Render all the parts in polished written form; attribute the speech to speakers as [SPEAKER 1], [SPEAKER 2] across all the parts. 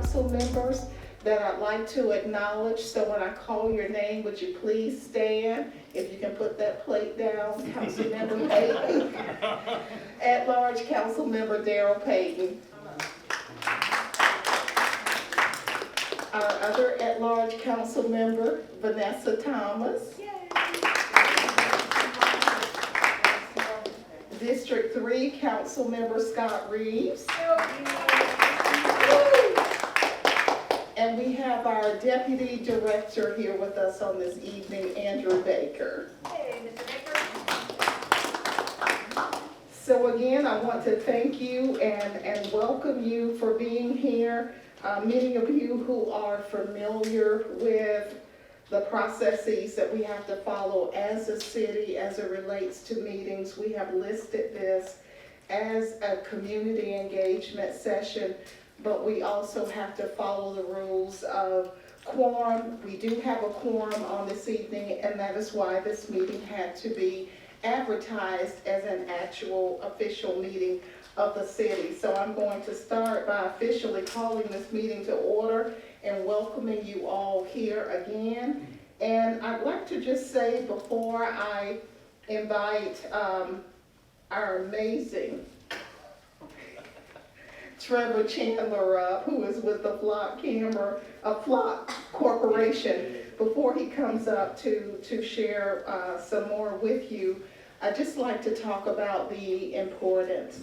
[SPEAKER 1] council members that I'd like to acknowledge. So when I call your name, would you please stand? If you can put that plate down, Councilmember Payton. At-large Councilmember Darrell Payton. Our other at-large council member, Vanessa Thomas. District 3 Council Member Scott Reeves. And we have our Deputy Director here with us on this evening, Andrew Baker.
[SPEAKER 2] Hey, Mr. Baker.
[SPEAKER 1] So again, I want to thank you and welcome you for being here. Many of you who are familiar with the processes that we have to follow as a city as it relates to meetings, we have listed this as a community engagement session, but we also have to follow the rules of quorum. We do have a quorum on this evening, and that is why this meeting had to be advertised as an actual official meeting of the city. So I'm going to start by officially calling this meeting to order and welcoming you all here again. And I'd like to just say before I invite our amazing Trevor Chandler up, who is with the Flock Corporation, before he comes up to share some more with you, I'd just like to talk about the importance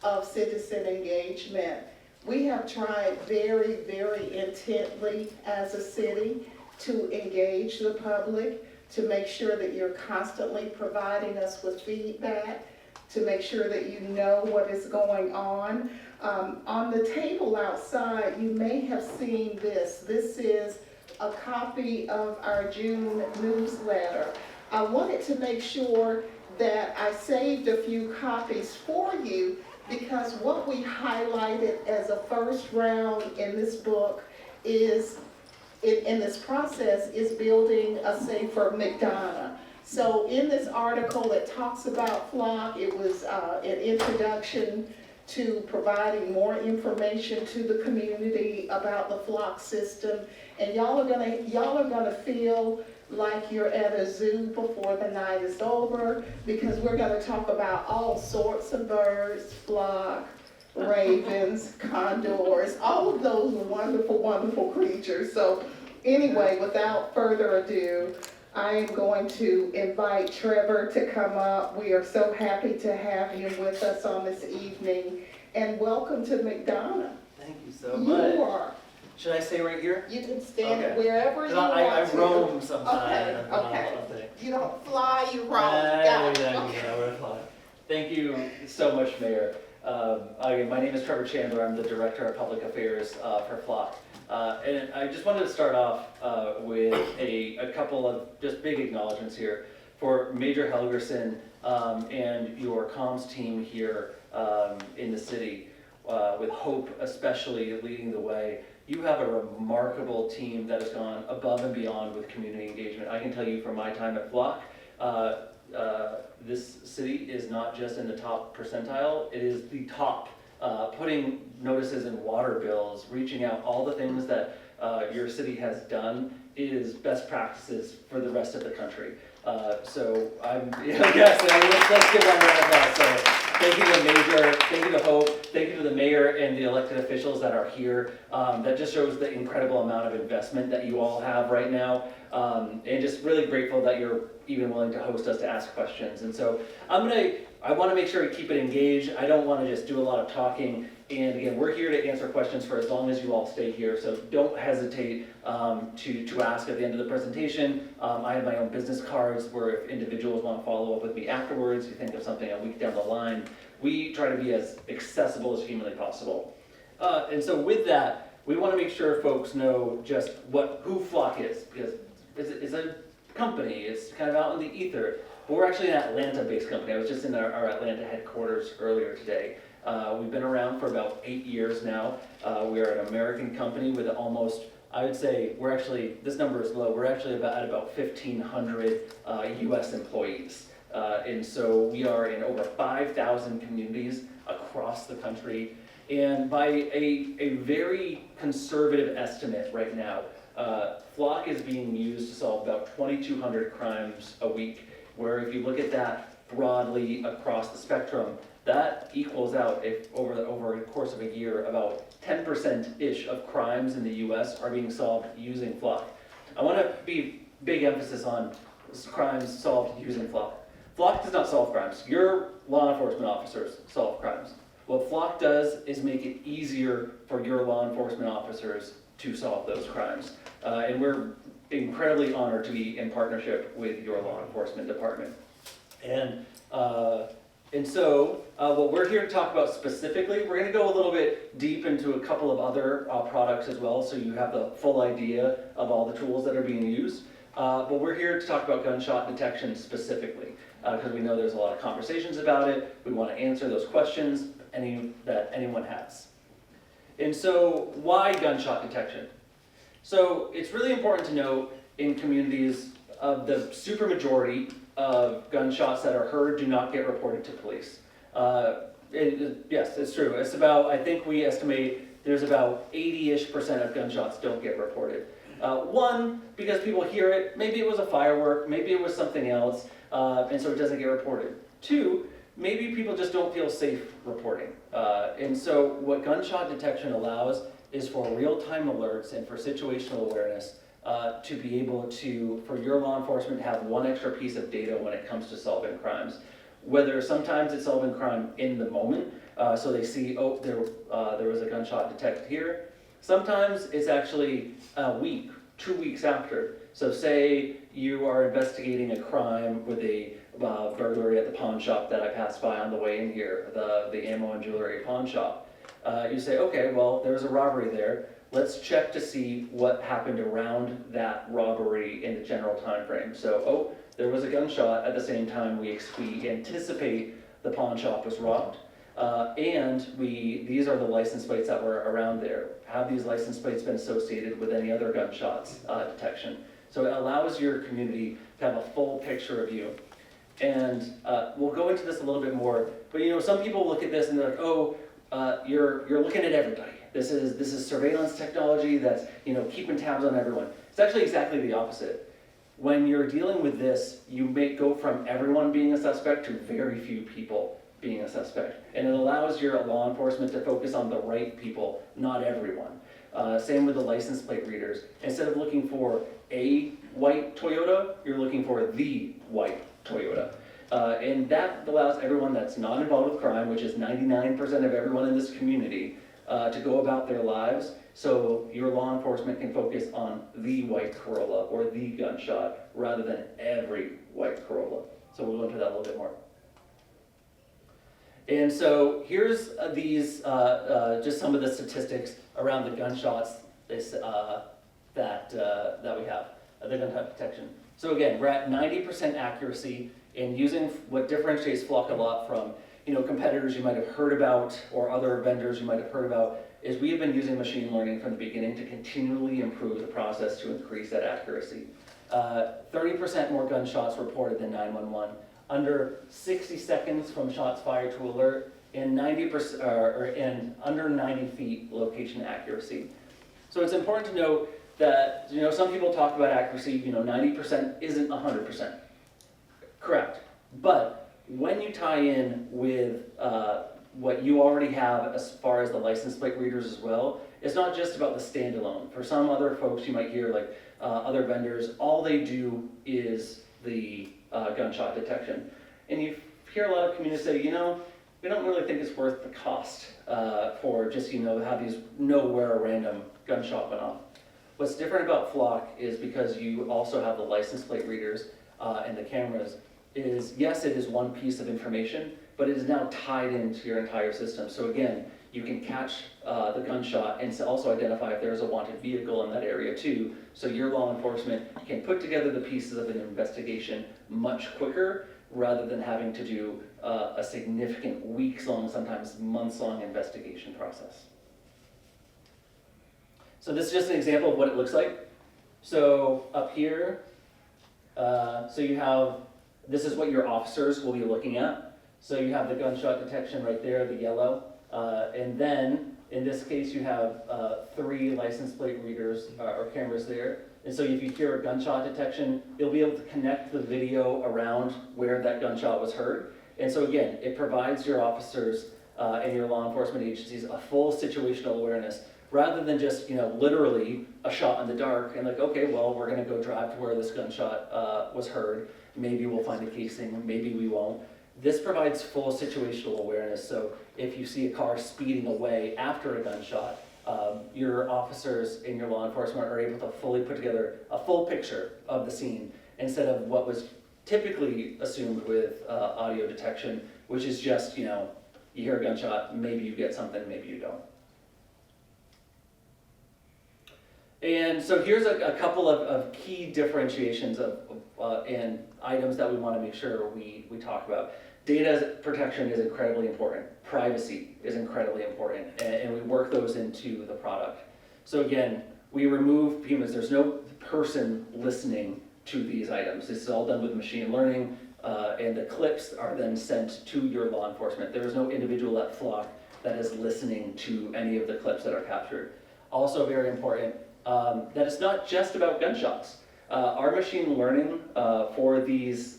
[SPEAKER 1] of citizen engagement. We have tried very, very intently as a city to engage the public, to make sure that you're constantly providing us with feedback, to make sure that you know what is going on. On the table outside, you may have seen this. This is a copy of our June newsletter. I wanted to make sure that I saved a few copies for you, because what we highlighted as a first round in this book is, in this process, is building a safer McDonough. So in this article, it talks about Flock. It was an introduction to providing more information to the community about the Flock system. And y'all are gonna feel like you're at a zoo before the night is over, because we're going to talk about all sorts of birds, flock, ravens, condors, all of those wonderful, wonderful creatures. So anyway, without further ado, I am going to invite Trevor to come up. We are so happy to have him with us on this evening. And welcome to McDonough.
[SPEAKER 3] Thank you so much.
[SPEAKER 1] You are.
[SPEAKER 3] Should I stay right here?
[SPEAKER 1] You can stand
[SPEAKER 3] Okay.
[SPEAKER 1] wherever you want
[SPEAKER 3] I
[SPEAKER 1] to.
[SPEAKER 3] roam sometimes.
[SPEAKER 1] Okay. You don't fly, you roam.
[SPEAKER 3] Got it.
[SPEAKER 1] Okay.
[SPEAKER 3] Thank you so much, Mayor. Again, my name is Trevor Chandler. I'm the Director of Public Affairs for Flock. And I just wanted to start off with a couple of just big acknowledgements here for Major Helgerson and your comms team here in the city, with Hope especially leading the way. You have a remarkable team that has gone above and beyond with community engagement. I can tell you from my time at Flock, this city is not just in the top percentile, it is the top. Putting notices in water bills, reaching out, all the things that your city has done is best practices for the rest of the country. So I'm, yes, let's give them a round of applause. So thank you to Major, thank you to Hope, thank you to the mayor and the elected officials that are here. That just shows the incredible amount of investment that you all have right now. And just really grateful that you're even willing to host us to ask questions. And so I want to make sure we keep it engaged. I don't want to just do a lot of talking. And again, we're here to answer questions for as long as you all stay here. So don't hesitate to ask at the end of the presentation. I have my own business cards where if individuals want to follow up with me afterwards, you think of something a week down the line, we try to be as accessible as humanly possible. And so with that, we want to make sure folks know just who Flock is, because it's a company. It's kind of out in the ether. But we're actually an Atlanta-based company. I was just in our Atlanta headquarters earlier today. We've been around for about 8 years now. We are an American company with almost, I would say, this number is low, we're actually at about 1,500 US employees. And so we are in over 5,000 communities across across the country. And by a very conservative estimate right now, flock is being used to solve about 2,200 crimes a week, where if you look at that broadly across the spectrum, that equals out, if over the course of a year, about 10%-ish of crimes in the US are being solved using flock. I want to be big emphasis on crimes solved using flock. Flock does not solve crimes. Your law enforcement officers solve crimes. What flock does is make it easier for your law enforcement officers to solve those crimes. And we're incredibly honored to be in partnership with your law enforcement department. And so what we're here to talk about specifically, we're going to go a little bit deep into a couple of other products as well, so you have the full idea of all the tools that are being used. But we're here to talk about gunshot detection specifically, because we know there's a lot of conversations about it. We want to answer those questions that anyone has. And so why gunshot detection? So it's really important to note in communities of the supermajority of gunshots that are heard do not get reported to police. Yes, it's true. It's about, I think we estimate there's about 80-ish% of gunshots don't get reported. One, because people hear it, maybe it was a firework, maybe it was something else, and so it doesn't get reported. Two, maybe people just don't feel safe reporting. And so what gunshot detection allows is for real-time alerts and for situational awareness to be able to, for your law enforcement to have one extra piece of data when it comes to solving crimes. Whether sometimes it's solving crime in the moment, so they see, oh, there was a gunshot detected here. Sometimes it's actually a week, 2 weeks after. So say you are investigating a crime with a burglary at the pawn shop that I passed by on the way in here, the ammo and jewelry pawn shop. You say, okay, well, there's a robbery there. Let's check to see what happened around that robbery in the general time frame. So, oh, there was a gunshot at the same time we anticipate the pawn shop was robbed. And these are the license plates that were around there. Have these license plates been associated with any other gunshots detection? So it allows your community to have a full picture of you. And we'll go into this a little bit more, but some people look at this and they're like, oh, you're looking at everybody. This is surveillance technology that's keeping tabs on everyone. It's actually exactly the opposite. When you're dealing with this, you may go from everyone being a suspect to very few people being a suspect. And it allows your law enforcement to focus on the right people, not everyone. Same with the license plate readers. Instead of looking for a white Toyota, you're looking for the white Toyota. And that allows everyone that's not involved with crime, which is 99% of everyone in this community, to go about their lives, so your law enforcement can focus on the white Corolla or the gunshot rather than every white Corolla. So we'll go into that a little bit more. And so here's these just some of the statistics around the gunshots that we have, the gunshot detection. So again, we're at 90% accuracy in using what differentiates Flock a lot from competitors you might have heard about or other vendors you might have heard about, is we have been using machine learning from the beginning to continually improve the process to increase that accuracy. 30% more gunshots reported than 911. Under 60 seconds from shots fired to alert, and 90% and under 90 feet location accuracy. So it's important to note that some people talk about accuracy. 90% isn't 100%. Correct, but when you tie in with what you already have as far as the license plate readers as well, it's not just about the standalone. For some other folks you might hear, like other vendors, all they do is the gunshot detection. And you hear a lot of communities say, we don't really think it's worth the cost for just, have these know where a random gunshot went off. What's different about Flock is because you also have the license plate readers and the cameras, is yes, it is one piece of information, but it is now tied into your entire system. So again, you can catch the gunshot and also identify if there's a wanted vehicle in that area too. So your law enforcement can put together the pieces of an investigation much quicker rather than having to do a significant weeks-long, sometimes months-long investigation process. So this is just an example of what it looks like. So up here, so you have, this is what your officers will be looking at. So you have the gunshot detection right there, the yellow. And then, in this case, you have 3 license plate readers or cameras there. And so if you hear a gunshot detection, you'll be able to connect the video around where that gunshot was heard. And so again, it provides your officers and your law enforcement agencies a full situational awareness, rather than just, literally a shot in the dark and like, okay, well, we're gonna go drive to where this gunshot was heard. Maybe we'll find a casing, maybe we won't. This provides full situational awareness. So if you see a car speeding away after a gunshot, your officers and your law enforcement are able to fully put together a full picture of the scene, instead of what was typically assumed with audio detection, which is just, you hear a gunshot, maybe you get something, maybe you don't. And so here's a couple of key differentiations and items that we want to make sure we talk about. Data protection is incredibly important. Privacy is incredibly important, and we work those into the product. So again, we remove humans. There's no person listening to these items. This is all done with machine learning, and the clips are then sent to your law enforcement. There is no individual at Flock that is listening to any of the clips that are captured. Also very important, that it's not just about gunshots. Our machine learning for these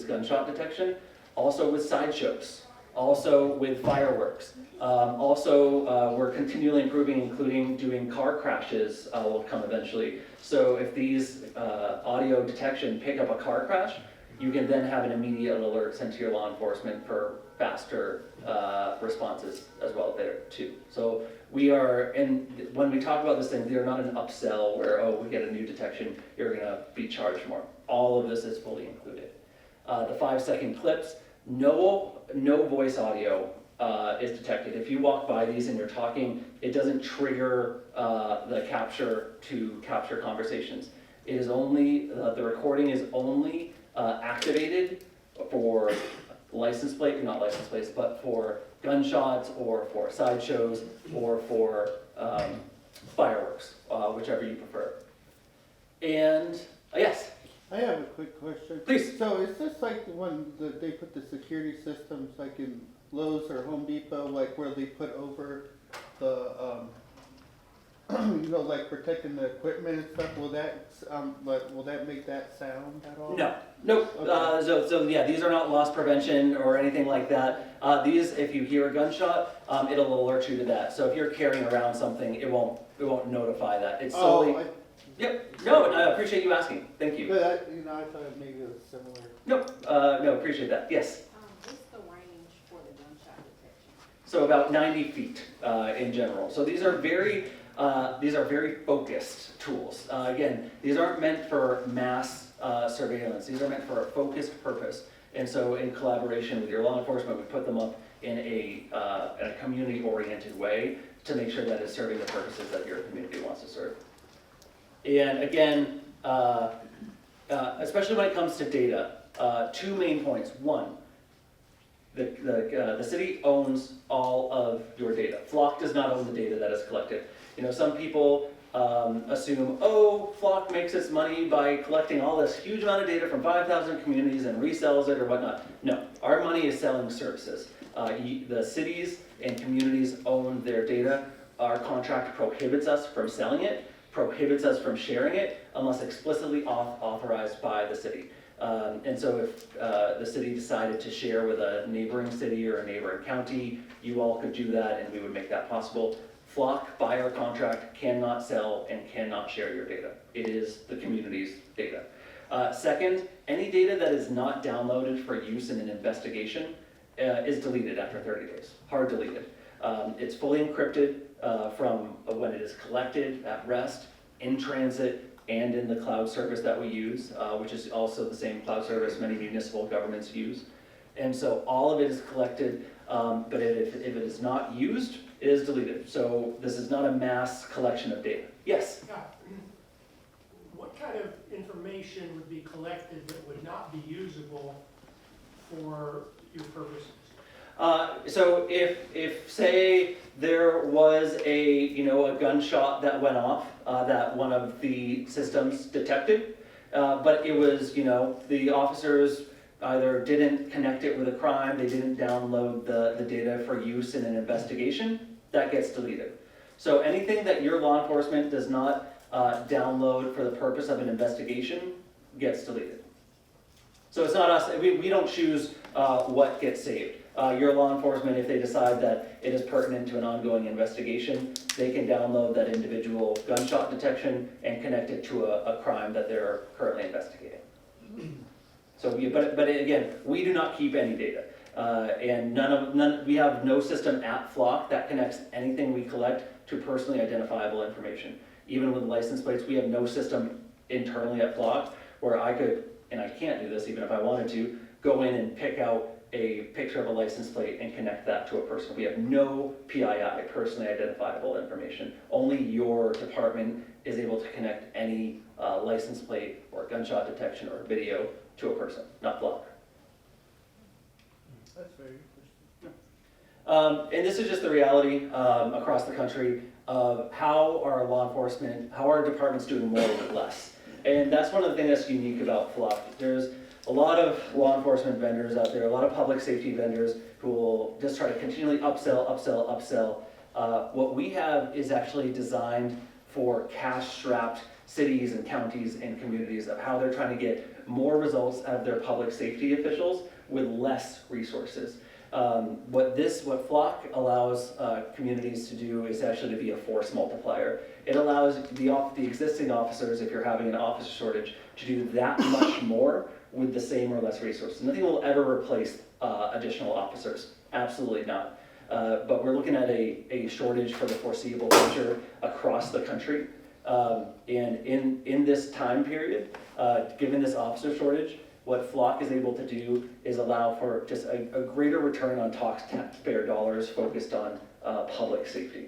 [SPEAKER 3] gunshot detection, also with sideshows, also with fireworks. We're continually improving, including doing car crashes will come eventually. So if these audio detection pick up a car crash, you can then have an immediate alert sent to your law enforcement for faster responses as well there too. So we are, and when we talk about this thing, they're not an upsell where, oh, we get a new detection, you're gonna be charged more. All of this is fully included. The 5-second clips, no voice audio is detected. If you walk by these and you're talking, it doesn't trigger the capture to capture conversations. It is only, the recording is only activated for license plate, not license plates, but for gunshots or for sideshows or for fireworks, whichever you prefer. And yes?
[SPEAKER 2] I have a quick question.
[SPEAKER 3] Please.
[SPEAKER 2] So is this like the one that they put the security systems like in Lowe's or Home Depot, like where they put over the, like protecting the equipment and stuff? Will that make that sound at all?
[SPEAKER 3] No, nope.
[SPEAKER 2] Okay.
[SPEAKER 3] So yeah, these are not loss prevention or anything like that. These, if you hear a gunshot, it'll alert you to that. So if you're carrying around something, it won't notify that. It's solely. Yep. No, I appreciate you asking. Thank you.
[SPEAKER 2] But I thought maybe it was similar.
[SPEAKER 3] Nope. No, appreciate that. Yes.
[SPEAKER 4] What's the range for the gunshot detection?
[SPEAKER 3] So about 90 feet in general. So these are very focused tools. Again, these aren't meant for mass surveillance. These are meant for a focused purpose. And so in collaboration with your law enforcement, we put them up in a community-oriented way to make sure that it's serving the purposes that your community wants to serve. And again, especially when it comes to data, 2 main points. One, the city owns all of your data. Flock does not own the data that is collected. Some people assume, oh, Flock makes its money by collecting all this huge amount of data from 5,000 communities and resells it or whatnot. No, our money is selling services. The cities and communities own their data. Our contract prohibits us from selling it, prohibits us from sharing it, unless explicitly authorized by the city. And so if the city decided to share with a neighboring city or a neighboring county, you all could do that and we would make that possible. Flock, by our contract, cannot sell and cannot share your data. It is the community's data. Second, any data that is not downloaded for use in an investigation is deleted after 30 days, hard deleted. It's fully encrypted from when it is collected at rest, in transit, and in the cloud service that we use, which is also the same cloud service many municipal governments use. And so all of it is collected, but if it is not used, it is deleted. So this is not a mass collection of data. Yes?
[SPEAKER 5] Yeah. What kind of information would be collected that would not be usable for your purposes?
[SPEAKER 3] So if say there was a gunshot that went off that one of the systems detected, but it was the officers either didn't connect it with a crime, they didn't download the data for use in an investigation, that gets deleted. So anything that your law enforcement does not download for the purpose of an investigation gets deleted. So it's not us, we don't choose what gets saved. Your law enforcement, if they decide that it is pertinent to an ongoing investigation, they can download that individual gunshot detection and connect it to a crime that they're currently investigating. So, but again, we do not keep any data. And we have no system at Flock that connects anything we collect to personally identifiable information. Even with license plates, we have no system internally at Flock where I could, and I can't do this even if I wanted to, go in and pick out a picture of a license plate and connect that to a person. We have no PII, personally identifiable information. Only your department is able to connect any license plate or gunshot detection or video to a person, not Flock.
[SPEAKER 2] That's very interesting.
[SPEAKER 3] And this is just the reality across the country of how our law enforcement, how our department's doing more with less. And that's one of the things that's unique about Flock. There's a lot of law enforcement vendors out there, a lot of public safety vendors who will just try to continually upsell. What we have is actually designed for cash-strapped cities and counties and communities of how they're trying to get more results out of their public safety officials with less resources. What Flock allows communities to do is actually to be a force multiplier. It allows the existing officers, if you're having an officer shortage, to do that much more with the same or less resources. Nothing will ever replace additional officers, absolutely not. But we're looking at a shortage for the foreseeable future across the country. And in this time period, given this officer shortage, what Flock is able to do is allow for just a greater return on taxpayer dollars focused on public safety.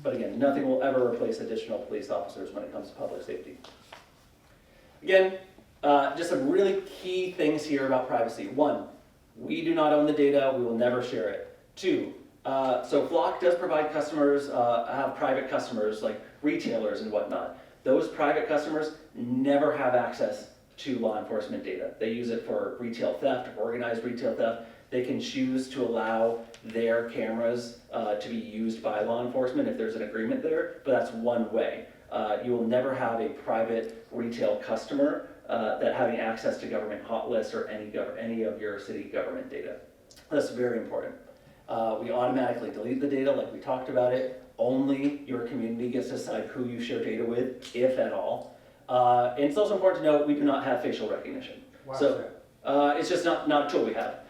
[SPEAKER 3] But again, nothing will ever replace additional police officers when it comes to public safety. Again, just some really key things here about privacy. 1, we do not own the data, we will never share it. 2, so Flock does provide customers, have private customers like retailers and whatnot. Those private customers never have access to law enforcement data. They use it for retail theft, organized retail theft. They can choose to allow their cameras to be used by law enforcement if there's an agreement there, but that's one way. You will never have a private retail customer that having access to government hot lists or any of your city government data. That's very important. We automatically delete the data like we talked about it. Only your community gets to decide who you share data with, if at all. And it's also important to note we do not have facial recognition.
[SPEAKER 2] Why is
[SPEAKER 3] So
[SPEAKER 2] that?
[SPEAKER 3] it's just not a tool we have.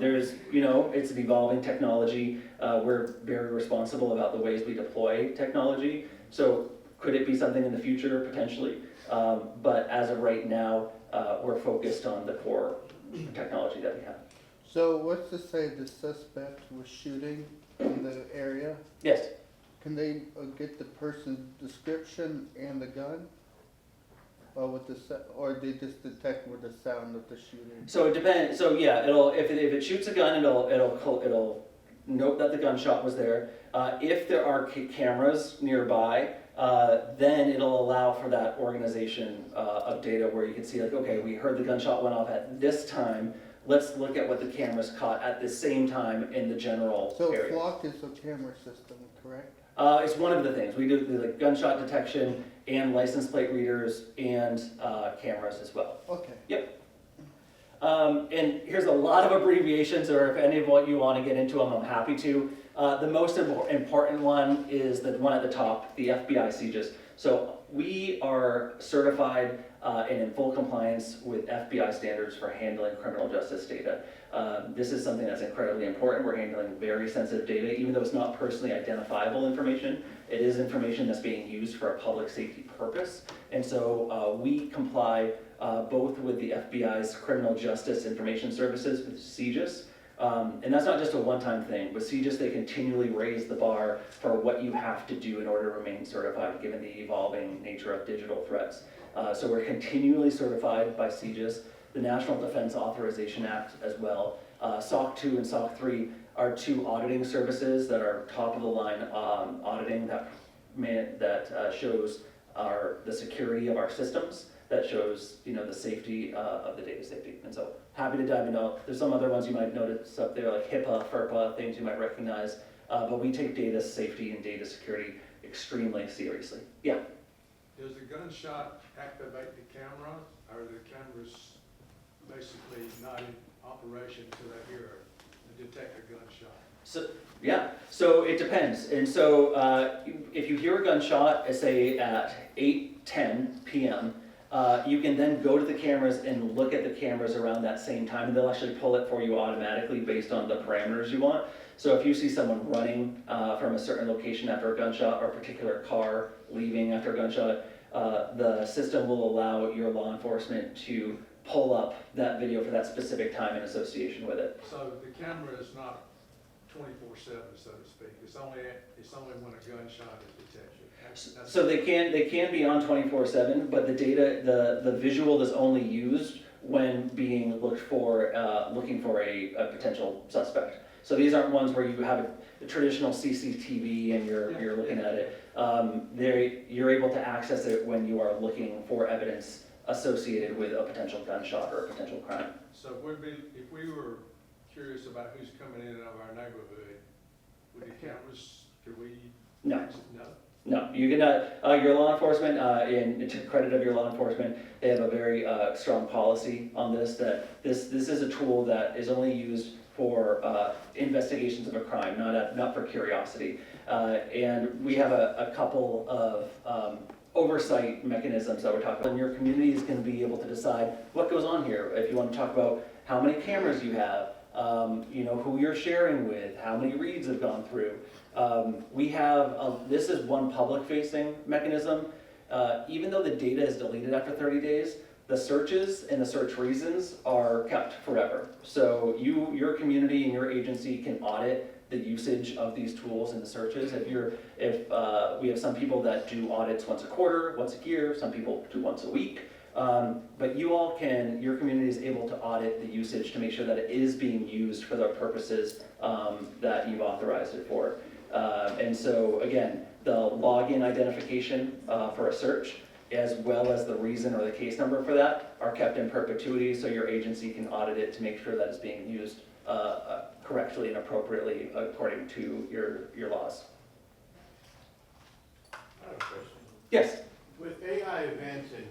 [SPEAKER 3] There's, it's an evolving technology. We're very responsible about the ways we deploy technology. So could it be something in the future? Potentially. But as of right now, we're focused on the core technology that we have.
[SPEAKER 2] So what's to say the suspect was shooting in the area?
[SPEAKER 3] Yes.
[SPEAKER 2] Can they get the person's description and the gun? Or they just detect with the sound of the shooting?
[SPEAKER 3] So it depends. So yeah, if it shoots a gun, it'll note that the gunshot was there. If there are cameras nearby, then it'll allow for that organization of data where you can see like, okay, we heard the gunshot went off at this time. Let's look at what the cameras caught at the same time in the general area.
[SPEAKER 2] So Flock is a camera system, correct?
[SPEAKER 3] It's one of the things. We do like gunshot detection and license plate readers and cameras as well.
[SPEAKER 2] Okay.
[SPEAKER 3] Yep. And here's a lot of abbreviations, or if any of what you want to get into them, I'm happy to. The most important one is the one at the top, the FBI CJIS. So we are certified and in full compliance with FBI standards for handling criminal justice data. This is something that's incredibly important. We're handling very sensitive data, even though it's not personally identifiable information. It is information that's being used for a public safety purpose. And so we comply both with the FBI's Criminal Justice Information Services, with CJIS. And that's not just a one-time thing. With CJIS, they continually raise the bar for what you have to do in order to remain certified, given the evolving nature of digital threats. So we're continually certified by CJIS, the National Defense Authorization Act as well. SOC 2 and SOC 3 are 2 auditing services that are top-of-the-line auditing that shows the security of our systems. that shows, the safety of the data safety. And so happy to dive into, there's some other ones you might notice up there, like HIPAA, FERPA, things you might recognize. But we take data safety and data security extremely seriously. Yeah.
[SPEAKER 6] Does the gunshot activate the camera, or the cameras basically not in operation until they hear and detect a gunshot?
[SPEAKER 3] So it depends. And so if you hear a gunshot, say at 8:10 p.m., you can then go to the cameras and look at the cameras around that same time, and they'll actually pull it for you automatically based on the parameters you want. So if you see someone running from a certain location after a gunshot, or a particular car leaving after a gunshot, the system will allow your law enforcement to pull up that video for that specific time in association with it.
[SPEAKER 6] So the camera is not 24/7, so to speak. It's only when a gunshot is detected. That's-
[SPEAKER 3] So they can be on 24/7, but the data, the visual is only used when being looked for, looking for a potential suspect. So these aren't ones where you have a traditional CCTV and you're looking at it. You're able to access it when you are looking for evidence associated with a potential gunshot or a potential crime.
[SPEAKER 6] So if we were curious about who's coming in and out of our neighborhood, with the cameras, could we?
[SPEAKER 3] No.
[SPEAKER 6] No?
[SPEAKER 3] No, you can, your law enforcement, to credit of your law enforcement, they have a very strong policy on this, that this is a tool that is only used for investigations of a crime, not for curiosity. And we have a couple of oversight mechanisms that we're talking about. And your community is going to be able to decide what goes on here. If you want to talk about how many cameras you have, who you're sharing with, how many reads have gone through. We have, this is one public-facing mechanism. Even though the data is deleted after 30 days, the searches and the search reasons are kept forever. So your community and your agency can audit the usage of these tools and the searches. If we have some people that do audits once a quarter, once a year, some people do once a week. But your community is able to audit the usage to make sure that it is being used for the purposes that you've authorized it for. And so again, the login identification for a search, as well as the reason or the case number for that, are kept in perpetuity, so your agency can audit it to make sure that it's being used correctly and appropriately according to your laws.
[SPEAKER 7] I have a question.
[SPEAKER 3] Yes?
[SPEAKER 7] With AI advancing,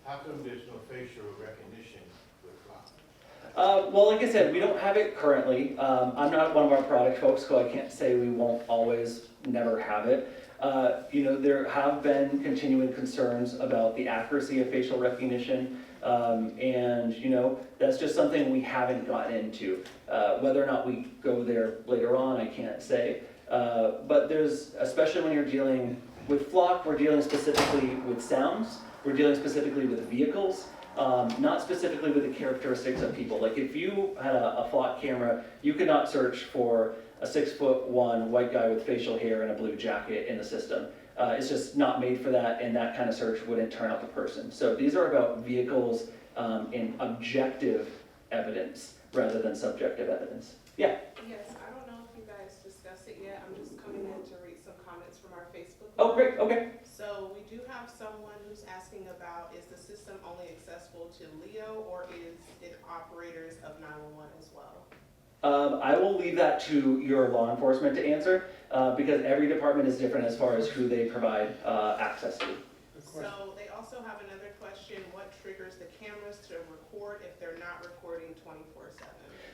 [SPEAKER 7] how come there's no facial recognition with Flock?
[SPEAKER 3] Well, like I said, we don't have it currently. I'm not one of our product folks, so I can't say we won't always never have it. There have been continuing concerns about the accuracy of facial recognition, and that's just something we haven't gotten into. Whether or not we go there later on, I can't say. But especially when you're dealing with Flock, we're dealing specifically with sounds. We're dealing specifically with vehicles, not specifically with the characteristics of people. Like if you had a Flock camera, you could not search for a 6'1" white guy with facial hair and a blue jacket in the system. It's just not made for that, and that kind of search wouldn't turn out the person. So these are about vehicles and objective evidence rather than subjective evidence. Yeah.
[SPEAKER 8] Yes, I don't know if you guys discussed it yet. I'm just coming in to read some comments from our Facebook.
[SPEAKER 3] Oh,
[SPEAKER 8] group.
[SPEAKER 3] great. Okay.
[SPEAKER 8] So we do have someone who's asking about, is the system only accessible to Leo, or is it operators of 911 as well?
[SPEAKER 3] I will leave that to your law enforcement to answer because every department is different as far as who they provide access to.
[SPEAKER 8] So they also have another question, what triggers the cameras to record if they're not recording 24/7?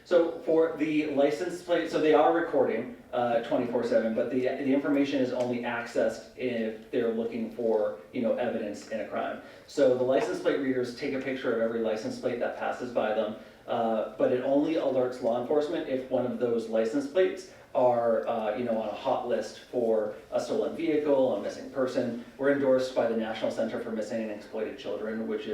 [SPEAKER 3] So for the license plate, so they are recording 24/7, but the information is only accessed if they're looking for evidence in a crime. So the license plate readers take a picture of every license plate that passes by them. But it only alerts law enforcement if one of those license plates are, on a hot list for a stolen vehicle, a missing person. We're endorsed by the National Center for Missing and Exploited Children, which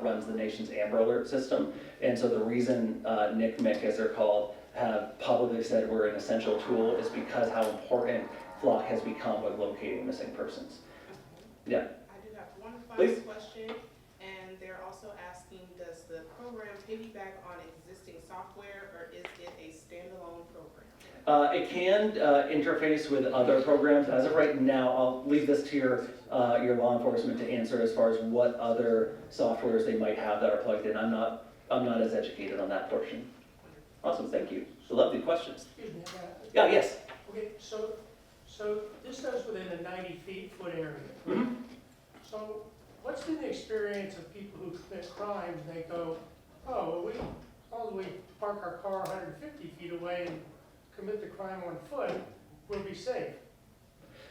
[SPEAKER 3] runs the nation's Amber Alert system. And so the reason NCMEC, as they're called, have publicly said we're an essential tool is because how important Flock has become with locating missing persons. Yeah.
[SPEAKER 8] I do have one
[SPEAKER 3] Please.
[SPEAKER 8] final question, and they're also asking, does the program piggyback on existing software, or is it a standalone program?
[SPEAKER 3] It can interface with other programs. As of right now, I'll leave this to your law enforcement to answer as far as what other softwares they might have that are plugged in. I'm not as educated on that portion. Awesome, thank you. So lovely questions.
[SPEAKER 5] Excuse me,
[SPEAKER 3] Yeah, yes.
[SPEAKER 5] okay, so this goes within a 90-foot area.
[SPEAKER 3] Mhm.
[SPEAKER 5] So what's been the experience of people who commit crimes, and they go, oh, well, as long as we park our car 150 feet away and commit the crime on foot, we'll be safe?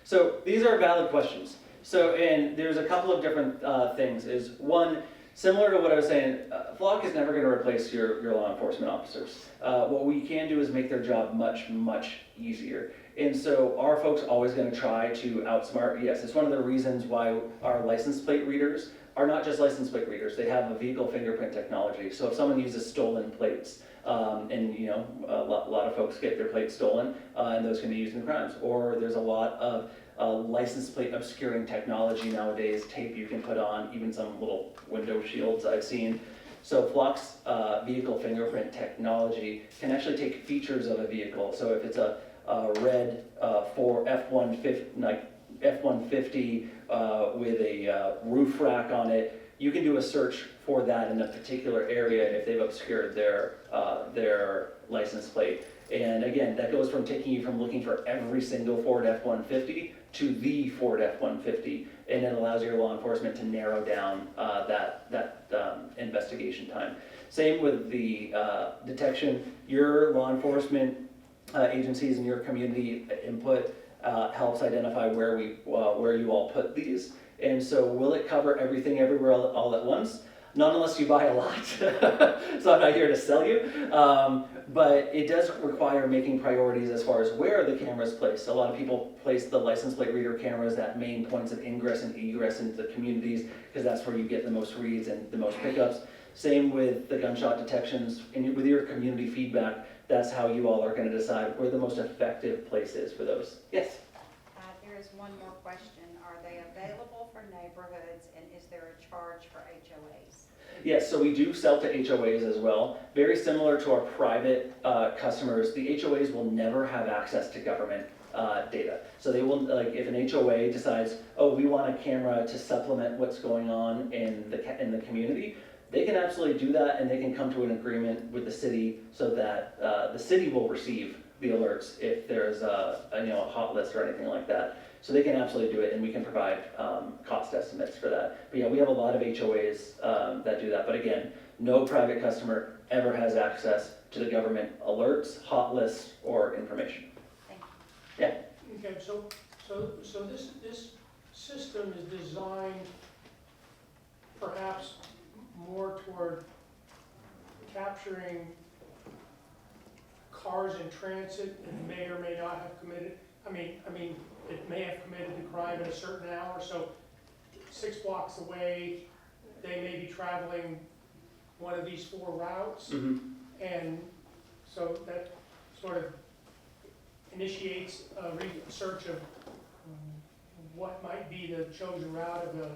[SPEAKER 3] So these are valid questions. So, and there's a couple of different things. Is one, similar to what I was saying, Flock is never going to replace your law enforcement officers. What we can do is make their job much, much easier. And so our folks always going to try to outsmart. Yes, it's one of the reasons why our license plate readers are not just license plate readers. They have a vehicle fingerprint technology. So if someone uses stolen plates, and you know, a lot of folks get their plates stolen, and those can be used in crimes. Or there's a lot of license plate obscuring technology nowadays, tape you can put on, even some little window shields I've seen. So Flock's vehicle fingerprint technology can actually take features of a vehicle. So if it's a red for F-150, like F-150 with a roof rack on it, you can do a search for that in a particular area if they've obscured their license plate. And again, that goes from taking you from looking for every single Ford F-150 to the Ford F-150, and it allows your law enforcement to narrow down that investigation time. Same with the detection. Your law enforcement agencies and your community input helps identify where you all put these. And so will it cover everything everywhere all at once? Not unless you buy a lot. So I'm not here to sell you. But it does require making priorities as far as where the camera's placed. A lot of people place the license plate reader cameras at main points of ingress and egress into the communities because that's where you get the most reads and the most pickups. Same with the gunshot detections. And with your community feedback, that's how you all are going to decide where the most effective place is for those. Yes?
[SPEAKER 9] There is one more question. Are they available for neighborhoods, and is there a charge for HOAs?
[SPEAKER 3] Yes, so we do sell to HOAs as well. Very similar to our private customers, the HOAs will never have access to government data. So they will, like, if an HOA decides, oh, we want a camera to supplement what's going on in the community, they can absolutely do that, and they can come to an agreement with the city so that the city will receive the alerts if there's a hot list or anything like that. So they can absolutely do it, and we can provide cost estimates for that. But yeah, we have a lot of HOAs that do that. But again, no private customer ever has access to the government alerts, hot lists, or information.
[SPEAKER 9] Thank you.
[SPEAKER 3] Yeah.
[SPEAKER 5] Okay, so this system is designed perhaps more toward capturing cars in transit that may or may not have committed, I mean, it may have committed the crime at a certain hour, so 6 blocks away, they may be traveling one of these 4 routes,
[SPEAKER 3] Mm-hmm.
[SPEAKER 5] and so that sort of initiates a search of what might be the chosen route of the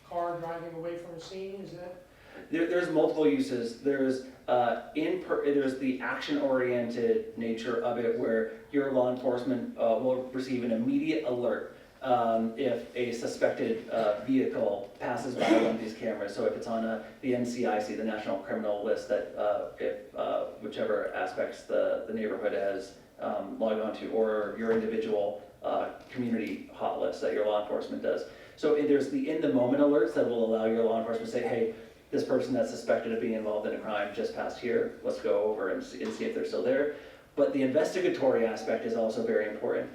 [SPEAKER 5] car driving away from a scene. Is that?
[SPEAKER 3] There's multiple uses. There's the action-oriented nature of it, where your law enforcement will receive an immediate alert if a suspected vehicle passes by one of these cameras. So if it's on the NCIC, the National Criminal List, that if whichever aspects the neighborhood has logged onto, or your individual community hot list that your law enforcement does. So there's the in-the-moment alerts that will allow your law enforcement to say, hey, this person that's suspected of being involved in a crime just passed here, let's go over and see if they're still there. But the investigatory aspect is also very important.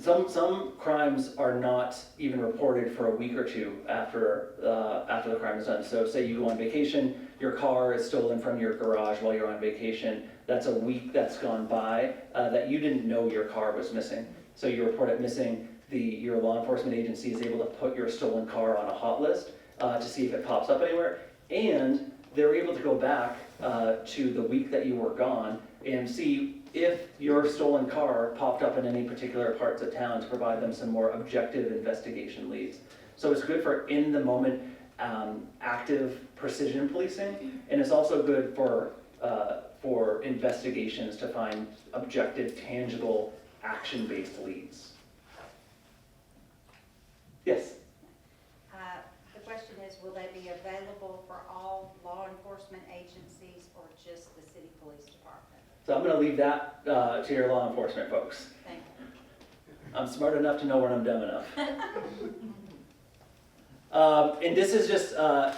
[SPEAKER 3] Some crimes are not even reported for a week or two after the crime is done. So say you go on vacation, your car is stolen from your garage while you're on vacation. That's a week that's gone by that you didn't know your car was missing. So you report it missing, your law enforcement agency is able to put your stolen car on a hot list to see if it pops up anywhere. And they're able to go back to the week that you were gone and see if your stolen car popped up in any particular parts of town to provide them some more objective investigation leads. So it's good for in-the-moment active precision policing, and it's also good for for investigations to find objective, tangible, action-based leads. Yes?
[SPEAKER 9] The question is, will they be available for all law enforcement agencies or just the city police department?
[SPEAKER 3] So I'm gonna leave that to your law enforcement folks.
[SPEAKER 9] Thank you.
[SPEAKER 3] I'm smart enough to know when I'm dumb enough. And this is just,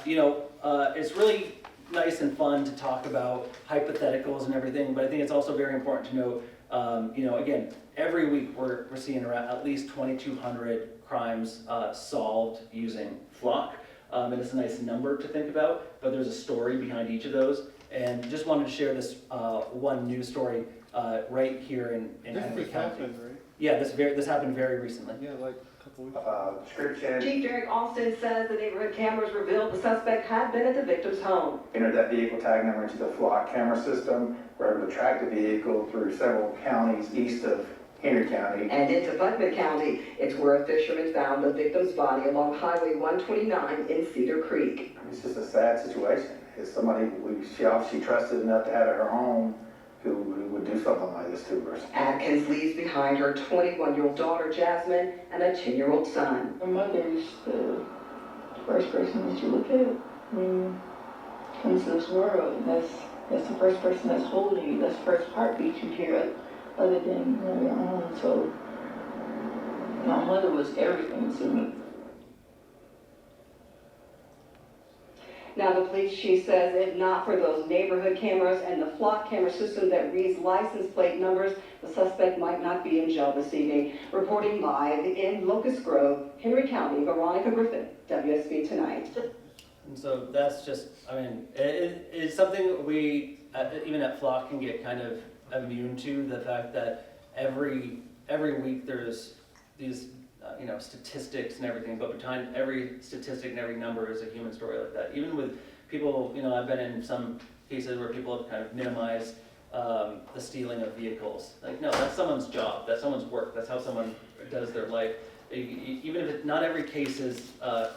[SPEAKER 3] it's really nice and fun to talk about hypotheticals and everything, but I think it's also very important to know, again, every week we're seeing around at least 2,200 crimes solved using Flock. And it's a nice number to think about, but there's a story behind each of those. And just wanted to share this one news story right here in Henry
[SPEAKER 2] This
[SPEAKER 3] County.
[SPEAKER 2] happened, right?
[SPEAKER 3] Yeah, this happened very recently.
[SPEAKER 2] Yeah, like a couple weeks ago.
[SPEAKER 10] Description.
[SPEAKER 11] Chief Derek Austin says the neighborhood cameras revealed the suspect had been at the victim's home.
[SPEAKER 10] Entered that vehicle tag number into the flock camera system. We're able to track the vehicle through several counties east of Henry County.
[SPEAKER 11] And into Putnam County, it's where a fisherman found the victim's body along Highway 129 in Cedar Creek.
[SPEAKER 10] It's just a sad situation. It's somebody she obviously trusted enough to have at her home who would do something like this to her.
[SPEAKER 11] Atkins leaves behind her 21-year-old daughter, Jasmine, and a 10-year-old son.
[SPEAKER 12] Her mother's the first person that you look at when you come to this world. That's the first person that's holding you. That's the first heartbeat you hear other than your own. So my mother was everything to me.
[SPEAKER 11] Now, the police chief says if not for those neighborhood cameras and the flock camera system that reads license plate numbers, the suspect might not be in jail this evening. Reporting live in Locust Grove, Henry County, Veronica Griffin, WSB Tonight.
[SPEAKER 3] And so that's just, it's something we, even at Flock, can get kind of immune to, the fact that every week there's these statistics and everything, but behind every statistic and every number is a human story like that. Even with people, I've been in some cases where people have kind of minimized the stealing of vehicles. Like, no, that's someone's job, that's someone's work, that's how someone does their life. Even if not every case is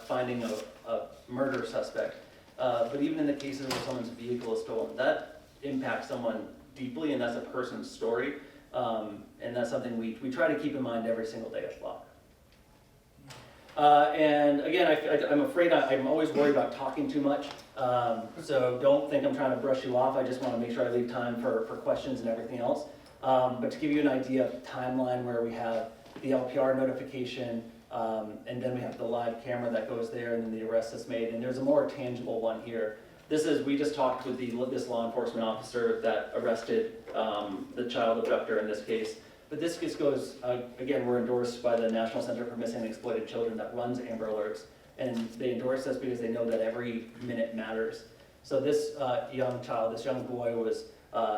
[SPEAKER 3] finding a murder suspect, but even in the cases where someone's vehicle is stolen, that impacts someone deeply, and that's a person's story. And that's something we try to keep in mind every single day at Flock. And again, I'm afraid I'm always worried about talking too much, so don't think I'm trying to brush you off. I just want to make sure I leave time for questions and everything else. But to give you an idea of the timeline, where we have the LPR notification, and then we have the live camera that goes there, and then the arrest is made, and there's a more tangible one here. We just talked with this law enforcement officer that arrested the child abductor in this case. But this case goes, again, we're endorsed by the National Center for Missing and Exploited Children that runs Amber Alerts. And they endorse us because they know that every minute matters. So this young child, this young boy was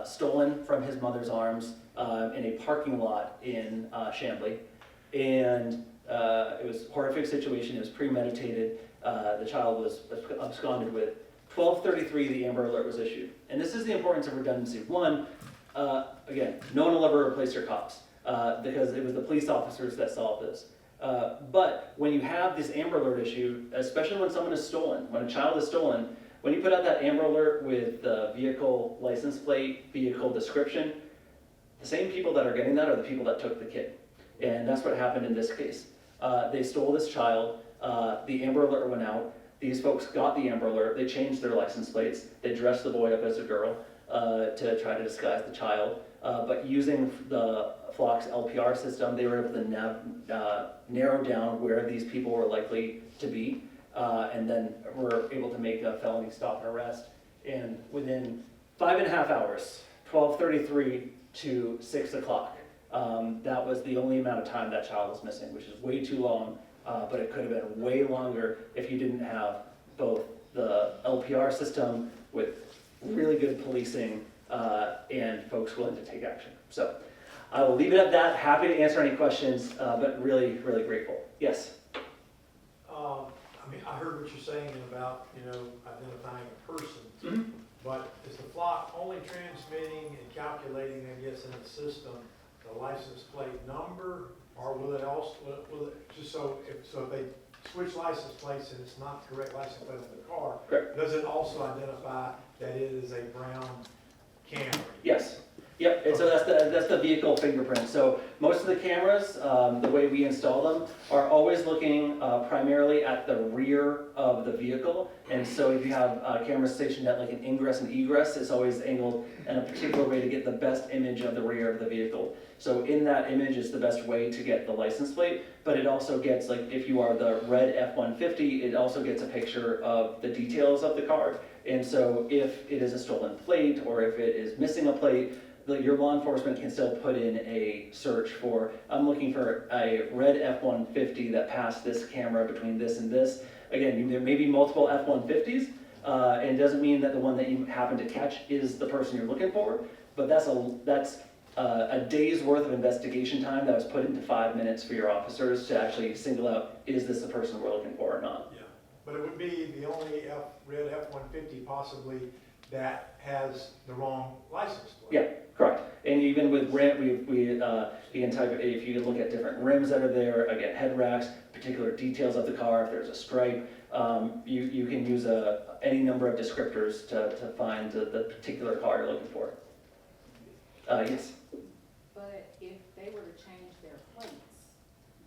[SPEAKER 3] stolen from his mother's arms in a parking lot in Chambly. And it was a horrific situation, it was premeditated. The child was absconded with. 12:33, the Amber Alert was issued. And this is the importance of redundancy. One, again, no one will ever replace your cops because it was the police officers that solved this. But when you have this Amber Alert issue, especially when someone is stolen, when a child is stolen, when you put out that Amber Alert with the vehicle license plate, vehicle description, the same people that are getting that are the people that took the kid. And that's what happened in this case. They stole this child, the Amber Alert went out, these folks got the Amber Alert, they changed their license plates, they dressed the boy up as a girl to try to disguise the child, but using the Flock's LPR system, they were able to narrow down where these people were likely to be, and then were able to make a felony stop and arrest. And within 5.5 hours, 12:33 to 6 o'clock, that was the only amount of time that child was missing, which is way too long. But it could have been way longer if you didn't have both the LPR system with really good policing and folks willing to take action. So I will leave it at that. Happy to answer any questions, but really, really grateful. Yes?
[SPEAKER 13] I heard what you're saying about, identifying a person, but is the Flock only transmitting and calculating, I guess, in the system, the license plate number? Or will it also, just so if they switch license plates and it's not the correct license plate on the car,
[SPEAKER 3] Correct.
[SPEAKER 13] does it also identify that it is a brown Camry.
[SPEAKER 3] Yes. Yep, and so that's the vehicle fingerprint. So most of the cameras, the way we install them, are always looking primarily at the rear of the vehicle. And so if you have cameras stationed at like an ingress and egress, it's always angled in a particular way to get the best image of the rear of the vehicle. So in that image is the best way to get the license plate, but it also gets, like if you are the red F-150, it also gets a picture of the details of the car. And so if it is a stolen plate or if it is missing a plate, your law enforcement can still put in a search for, I'm looking for a red F-150 that passed this camera between this and this. Again, there may be multiple F-150s, and it doesn't mean that the one that you happen to catch is the person you're looking for, but that's a day's worth of investigation time that was put into 5 minutes for your officers to actually single out, is this the person we're looking for or not?
[SPEAKER 13] Yeah, but it would be the only red F-150 possibly that has the wrong license plate.
[SPEAKER 3] Yeah, correct. And even with rim, you can type, if you look at different rims that are there, again, head racks, particular details of the car, if there's a stripe, you can use any number of descriptors to find the particular car you're looking for. Yes?
[SPEAKER 4] But if they were to change their plates,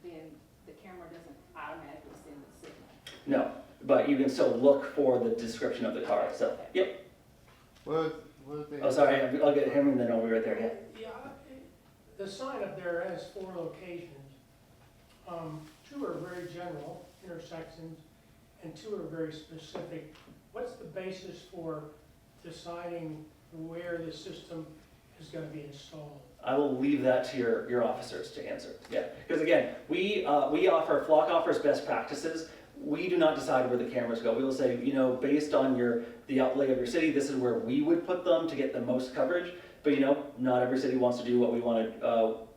[SPEAKER 4] then the camera doesn't automatically send the signal.
[SPEAKER 3] No, but you can still look for the description of the car itself. Yep.
[SPEAKER 2] What they?
[SPEAKER 3] Oh, sorry, I'll get him and then I'll be right there, yeah.
[SPEAKER 5] Yeah, the sign up there has 4 locations. 2 are very general intersections, and 2 are very specific. What's the basis for deciding where the system is going to be installed?
[SPEAKER 3] I will leave that to your officers to answer. Yeah, because again, Flock offers best practices. We do not decide where the cameras go. We will say, based on the outlay of your city, this is where we would put them to get the most coverage. But not every city wants to do what we wanted.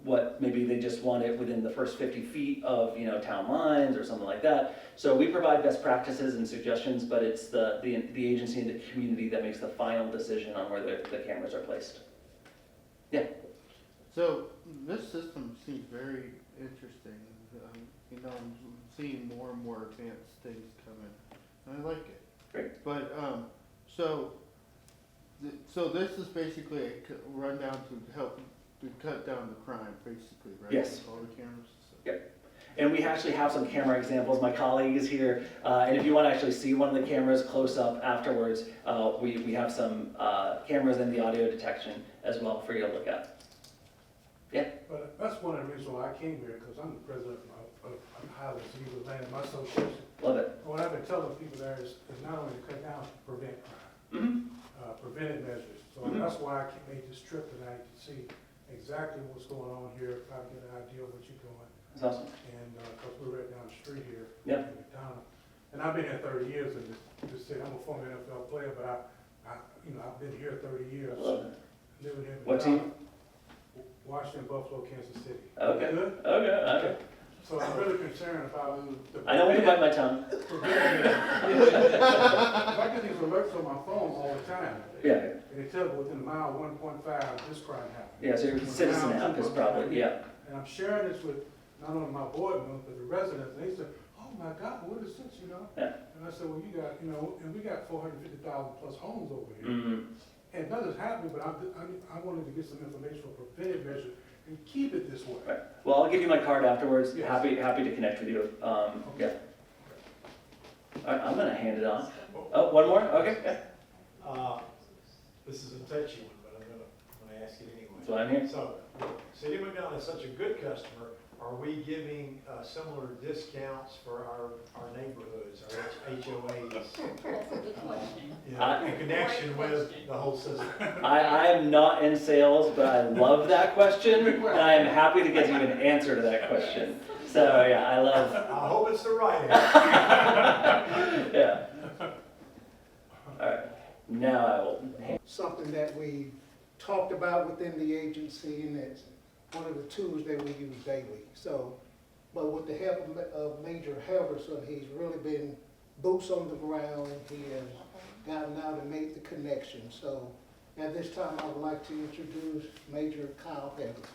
[SPEAKER 3] What maybe they just want it within the first 50 feet of town lines or something like that. So we provide best practices and suggestions, but it's the agency and the community that makes the final decision on where the cameras are placed. Yeah.
[SPEAKER 2] So this system seems very interesting. I'm seeing more and more advanced things coming. I like it.
[SPEAKER 3] Great.
[SPEAKER 2] But so this is basically a rundown to help to cut down the crime, basically, right?
[SPEAKER 3] Yes.
[SPEAKER 2] All the cameras. So.
[SPEAKER 3] Yep. And we actually have some camera examples. My colleague is here, and if you want to actually see one of the cameras close up afterwards, we have some cameras in the audio detection as well for you to look at. Yeah.
[SPEAKER 6] But that's one of the reasons why I came here, because I'm the president of Highlands Eagle Land, my association.
[SPEAKER 3] Love it.
[SPEAKER 6] What I've been telling people there is not only to cut down, prevent crime, preventive measures. So that's why I made this trip tonight to see exactly what's going on here, try to get an idea of what you're doing.
[SPEAKER 3] That's awesome.
[SPEAKER 6] And because we're right down the street here
[SPEAKER 3] Yeah.
[SPEAKER 6] in McDonough. And I've been here 30 years in this city. I'm a former NFL player, but I've been here 30 years.
[SPEAKER 3] Love it.
[SPEAKER 6] Living here in
[SPEAKER 3] What team?
[SPEAKER 6] Washington, Buffalo, Kansas City.
[SPEAKER 3] Okay.
[SPEAKER 6] Good?
[SPEAKER 3] Okay.
[SPEAKER 6] So I'm really concerned about the.
[SPEAKER 3] I don't want to bite my tongue.
[SPEAKER 6] I get these alerts on my phone all the time.
[SPEAKER 3] Yeah.
[SPEAKER 6] And they tell me within a mile 1.5, this crime happened.
[SPEAKER 3] Yeah, so your citizen app is probably, yeah.
[SPEAKER 6] And I'm sharing this with not only my board members, but the residents. And they said, oh my God, what is this,
[SPEAKER 3] Yeah.
[SPEAKER 6] And I said, well, you got, and we got 450,000 plus homes over here.
[SPEAKER 3] Mm-hmm.
[SPEAKER 6] And nothing's happening, but I wanted to get some information for preventive measures and keep it this way.
[SPEAKER 3] Right. Well, I'll give you my card afterwards.
[SPEAKER 6] Yes.
[SPEAKER 3] Happy to connect with you. Yeah. All right, I'm gonna hand it on. Oh, one more? Okay. Yeah.
[SPEAKER 13] This is a touchy one, but I'm gonna ask it anyway.
[SPEAKER 3] That's why I'm here.
[SPEAKER 13] So, City of McDonough is such a good customer. Are we giving similar discounts for our neighborhoods, our HOAs?
[SPEAKER 4] That's a good question.
[SPEAKER 13] In connection with the whole system?
[SPEAKER 3] I'm not in sales, but I love that question, and I am happy to get you an answer to that question. So yeah,
[SPEAKER 13] I hope it's the right answer.
[SPEAKER 3] Yeah. All right. Now I will.
[SPEAKER 14] Something that we talked about within the agency, and it's one of the tools that we use daily. So, but with the help of Major Halverson, he's really been boots on the ground. He has gotten out and made the connection. So at this time, I would like to introduce Major Kyle Halverson.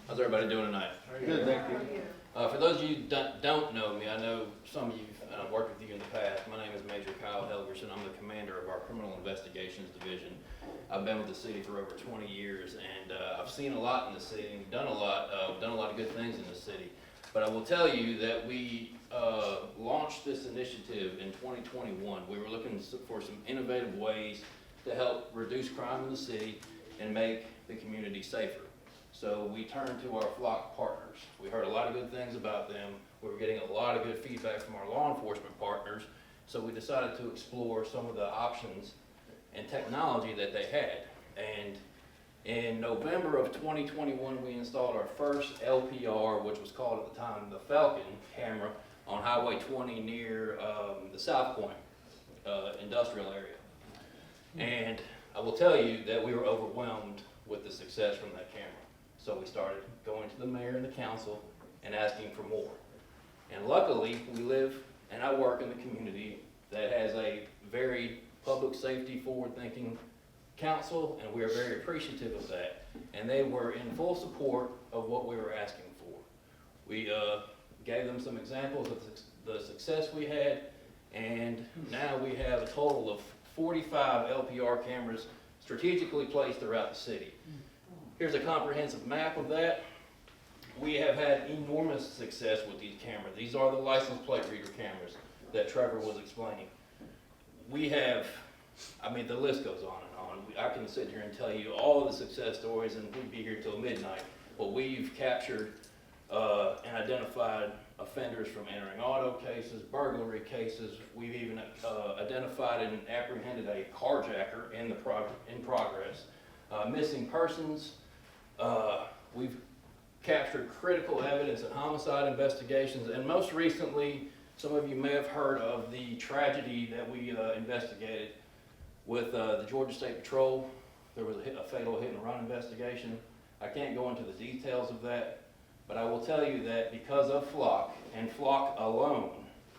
[SPEAKER 15] How's everybody doing tonight?
[SPEAKER 2] Good, thank you.
[SPEAKER 15] For those of you that don't know me, I know some of you, and I've worked with you in the past. My name is Major Kyle Helgerson. I'm the commander of our Criminal Investigations Division. I've been with the city for over 20 years, and I've seen a lot in the city and done a lot of good things in the city. But I will tell you that we launched this initiative in 2021. We were looking for some innovative ways to help reduce crime in the city and make the community safer. So we turned to our flock partners. We heard a lot of good things about them. We were getting a lot of good feedback from our law enforcement partners. So we decided to explore some of the options and technology that they had. And in November of 2021, we installed our first LPR, which was called at the time the Falcon camera, on Highway 20 near the South Point industrial area. And I will tell you that we were overwhelmed with the success from that camera. So we started going to the mayor and the council and asking for more. And luckily, we live and I work in a community that has a very public safety forward-thinking council, and we are very appreciative of that. And they were in full support of what we were asking for. We gave them some examples of the success we had, and now we have a total of 45 LPR cameras strategically placed throughout the city. Here's a comprehensive map of that. We have had enormous success with these cameras. These are the license plate reader cameras that Trevor was explaining. We have, I mean, the list goes on and on. I can sit here and tell you all the success stories, and we'd be here till midnight. But we've captured and identified offenders from entering auto cases, burglary cases. We've even identified and apprehended a carjacker in progress. Missing persons. We've captured critical evidence in homicide investigations, and most recently, some of you may have heard of the tragedy that we investigated with the Georgia State Patrol. There was a fatal hit and run investigation. I can't go into the details of that, but I will tell you that because of Flock and Flock alone,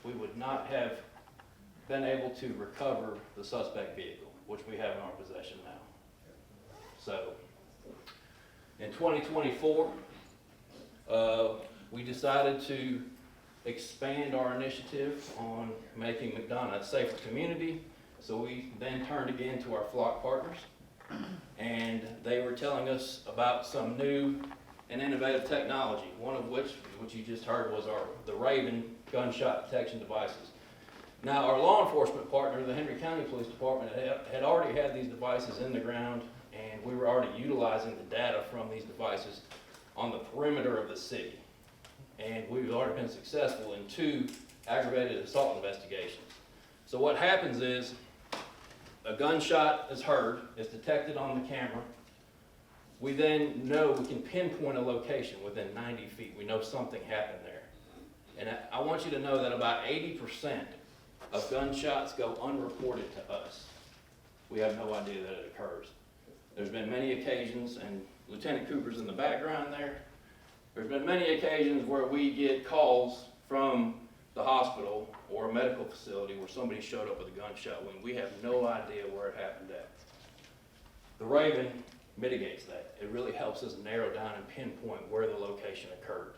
[SPEAKER 15] we would not have been able to recover the suspect vehicle, which we have in our possession now. So, in 2024, we decided to expand our initiative on making McDonough a safer community. So we then turned again to our flock partners, and they were telling us about some new and innovative technology, one of which you just heard, was the Raven gunshot detection devices. Now, our law enforcement partner, the Henry County Police Department, had already had these devices in the ground, and we were already utilizing the data from these devices on the perimeter of the city. And we've already been successful in 2 aggravated assault investigations. So what happens is, a gunshot is heard, it's detected on the camera. We then know we can pinpoint a location within 90 feet. We know something happened there. And I want you to know that about 80% of gunshots go unreported to us. We have no idea that it occurs. There's been many occasions, and Lieutenant Cooper's in the background there. There's been many occasions where we get calls from the hospital or a medical facility where somebody showed up with a gunshot wound. We have no idea where it happened at. The Raven mitigates that. It really helps us narrow down and pinpoint where the location occurred.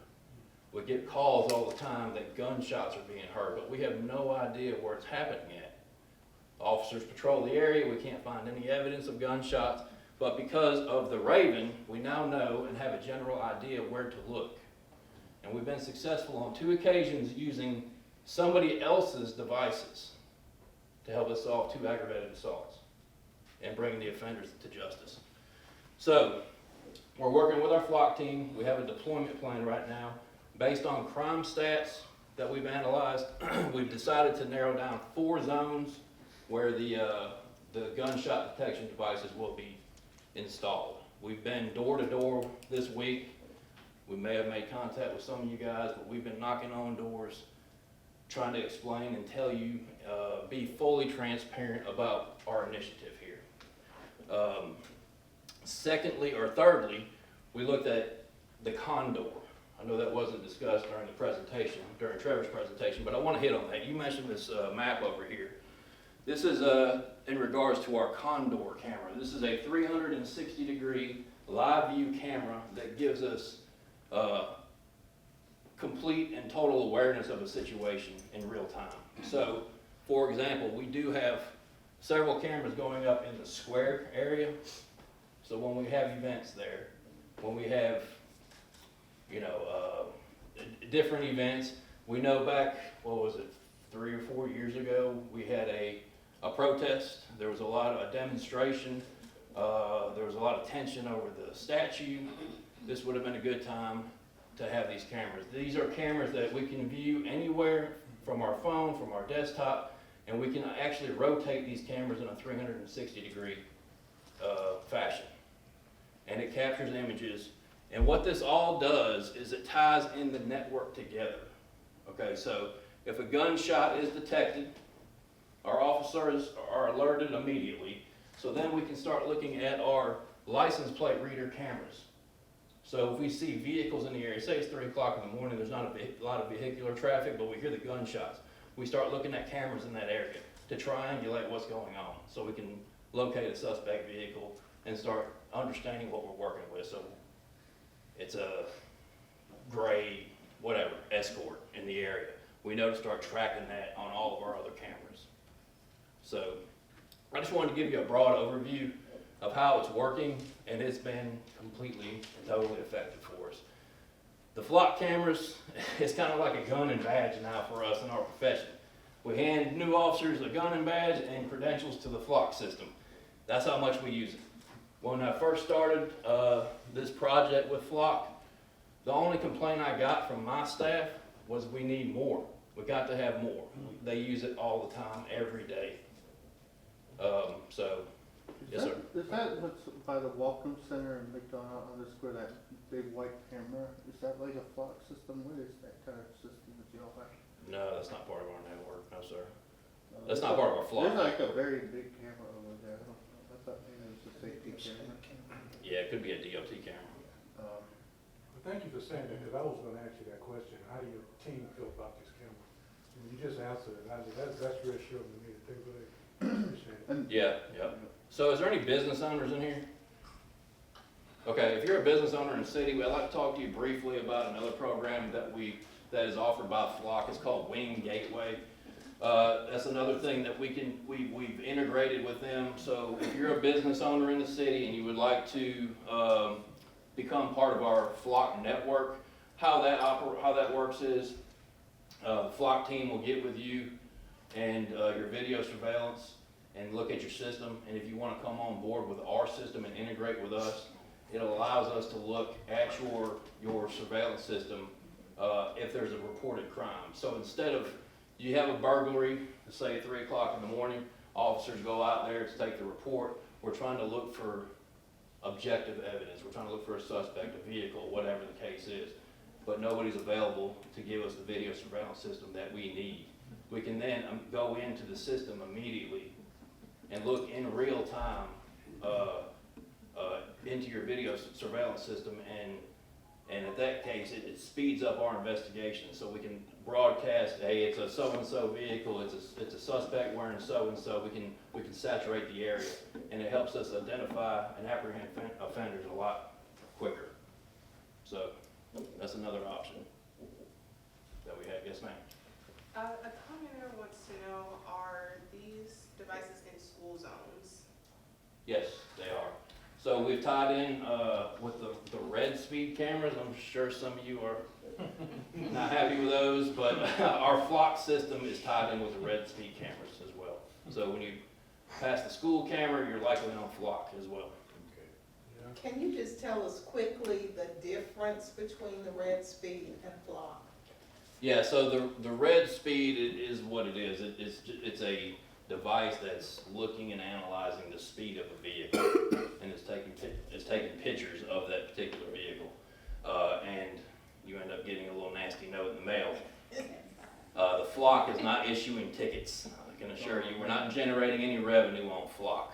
[SPEAKER 15] We get calls all the time that gunshots are being heard, but we have no idea where it's happening at. Officers patrol the area, we can't find any evidence of gunshots, but because of the Raven, we now know and have a general idea where to look. And we've been successful on 2 occasions using somebody else's devices to help us solve 2 aggravated assaults and bring the offenders to justice. So, we're working with our flock team. We have a deployment plan right now. Based on crime stats that we've analyzed, we've decided to narrow down 4 zones where the gunshot detection devices will be installed. We've been door to door this week. We may have made contact with some of you guys, but we've been knocking on doors, trying to explain and tell you, be fully transparent about our initiative here. Thirdly, we looked at the condor. I know that wasn't discussed during the presentation, during Trevor's presentation, but I want to hit on that. You mentioned this map over here. This is in regards to our condor camera. This is a 360-degree live view camera that gives us complete and total awareness of a situation in real time. So, for example, we do have several cameras going up in the square area. So when we have events there, when we have, you know, different events, we know back, what was it, 3 or 4 years ago, we had a protest. There was a demonstration. There was a lot of tension over the statue. This would have been a good time to have these cameras. These are cameras that we can view anywhere from our phone, from our desktop, and we can actually rotate these cameras in a 360-degree fashion. And it captures images. And what this all does is it ties in the network together. Okay, so if a gunshot is detected, our officers are alerted immediately. So then we can start looking at our license plate reader cameras. So if we see vehicles in the area, say it's 3 o'clock in the morning, there's not a lot of vehicular traffic, but we hear the gunshots. We start looking at cameras in that area to triangulate what's going on so we can locate a suspect vehicle and start understanding what we're working with. So it's a gray, whatever, escort in the area. We know to start tracking that on all of our other cameras. So I just wanted to give you a broad overview of how it's working, and it's been completely, totally effective for us. The flock cameras, it's kind of like a gun and badge now for us in our profession. We hand new officers a gun and badge and credentials to the flock system. That's how much we use it. When I first started this project with flock, the only complaint I got from my staff was we need more. We got to have more. They use it all the time, every day. Yes, sir.
[SPEAKER 2] Is that what's by the Welcome Center in McDonough on the square, that big white camera? Is that like a flock system? What is that kind of system that y'all have?
[SPEAKER 15] No, that's not part of our network, no, sir. That's not part of our flock.
[SPEAKER 2] There's like a very big camera over there. I thought maybe it was a safety camera.
[SPEAKER 15] Yeah, it could be a DOT camera.
[SPEAKER 6] Well, thank you for saying that, because I was gonna ask you that question. How do your team feel about this camera? And you just answered it. That's reassuring to me that they really appreciate it.
[SPEAKER 15] Yeah. So is there any business owners in here? Okay, if you're a business owner in the city, I'd like to talk to you briefly about another program that is offered by Flock. It's called Wing Gateway. That's another thing that we've integrated with them. So if you're a business owner in the city and you would like to become part of our Flock network, how that works is the Flock team will get with you and your video surveillance and look at your system. And if you want to come on board with our system and integrate with us, it allows us to look at your surveillance system if there's a reported crime. So instead of you have a burglary, say at 3 o'clock in the morning, officers go out there to take the report. We're trying to look for objective evidence. We're trying to look for a suspect, a vehicle, whatever the case is. But nobody's available to give us the video surveillance system that we need. We can then go into the system immediately and look in real time into your video surveillance system, and at that case, it speeds up our investigation. So we can broadcast, hey, it's a so-and-so vehicle, it's a suspect wearing so-and-so. We can saturate the area, and it helps us identify and apprehend offenders a lot quicker. So that's another option that we have. Yes, ma'am.
[SPEAKER 8] A commenter wants to know, are these devices in school zones?
[SPEAKER 15] Yes, they are. So we've tied in with the red speed cameras. I'm sure some of you are not happy with those, but our flock system is tied in with the red speed cameras as well. So when you pass the school camera, you're likely on flock as well.
[SPEAKER 1] Can you just tell us quickly the difference between the red speed and flock?
[SPEAKER 15] Yeah, so the red speed is what it is. It's a device that's looking and analyzing the speed of a vehicle, and it's taking pictures of that particular vehicle, and you end up getting a little nasty note in the mail. The flock is not issuing tickets. I can assure you, we're not generating any revenue on flock.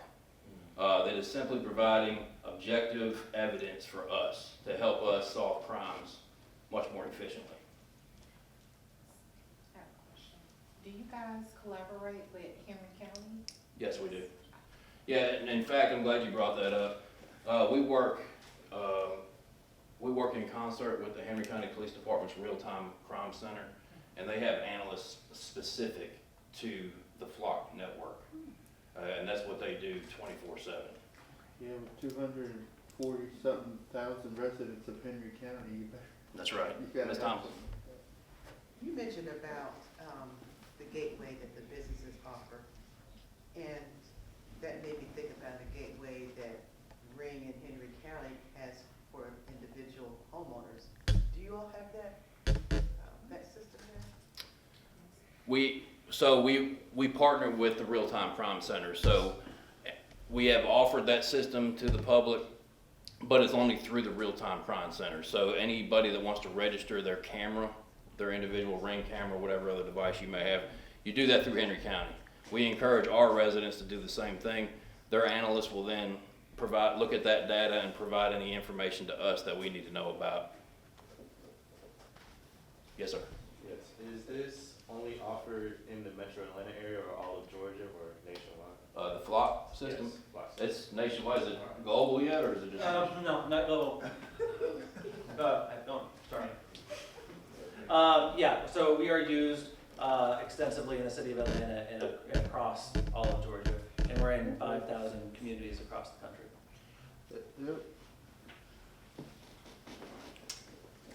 [SPEAKER 15] That is simply providing objective evidence for us to help us solve crimes much more efficiently.
[SPEAKER 4] Do you guys collaborate with Henry County?
[SPEAKER 15] Yes, we do. Yeah, and in fact, I'm glad you brought that up. We work We work in concert with the Henry County Police Department's Real-Time Crime Center, and they have analysts specific to the flock network. And that's what they do 24/7.
[SPEAKER 2] Yeah, with 240-something thousand residents of Henry County, you better.
[SPEAKER 15] That's right.
[SPEAKER 2] You gotta
[SPEAKER 15] Ms.
[SPEAKER 2] have
[SPEAKER 15] Thompson.
[SPEAKER 16] You mentioned about the gateway that the businesses offer, and that made me think about a gateway that Ring in Henry County has for individual homeowners. Do you all have that system there?
[SPEAKER 15] We partner with the Real-Time Crime Center, so we have offered that system to the public, but it's only through the Real-Time Crime Center. So anybody that wants to register their camera, their individual Ring camera, whatever other device you may have, you do that through Henry County. We encourage our residents to do the same thing. Their analysts will then look at that data and provide any information to us that we need to know about. Yes, sir.
[SPEAKER 17] Yes. Is this only offered in the metro Atlanta area or all of Georgia or nationwide?
[SPEAKER 15] The flock system?
[SPEAKER 17] Yes, flock system.
[SPEAKER 15] It's nationwide. Is it global yet, or is it just?
[SPEAKER 3] No, not global. Sorry. Yeah, so we are used extensively in the city of Atlanta and across all of Georgia, and we're in 5,000 communities across the country.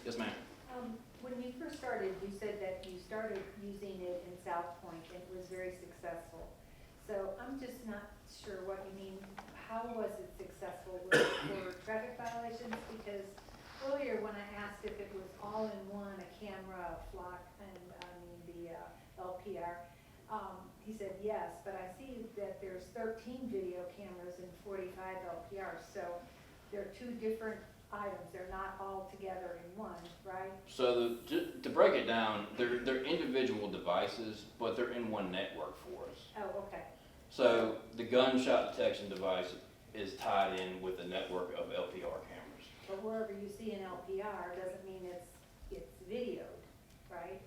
[SPEAKER 15] Yes, ma'am.
[SPEAKER 9] When you first started, you said that you started using it in South Point and it was very successful. So I'm just not sure what you mean. How was it successful? Was it for traffic violations? Because earlier when I asked if it was all in one, a camera, a flock, and the LPR, he said yes, but I see that there's 13 video cameras and 45 LPRs. So they're two different items. They're not all together in one, right?
[SPEAKER 15] So to break it down, they're individual devices, but they're in one network for us.
[SPEAKER 9] Oh, okay.
[SPEAKER 15] So the gunshot detection device is tied in with the network of LPR cameras.
[SPEAKER 9] But wherever you see an LPR doesn't mean it's videoed, right?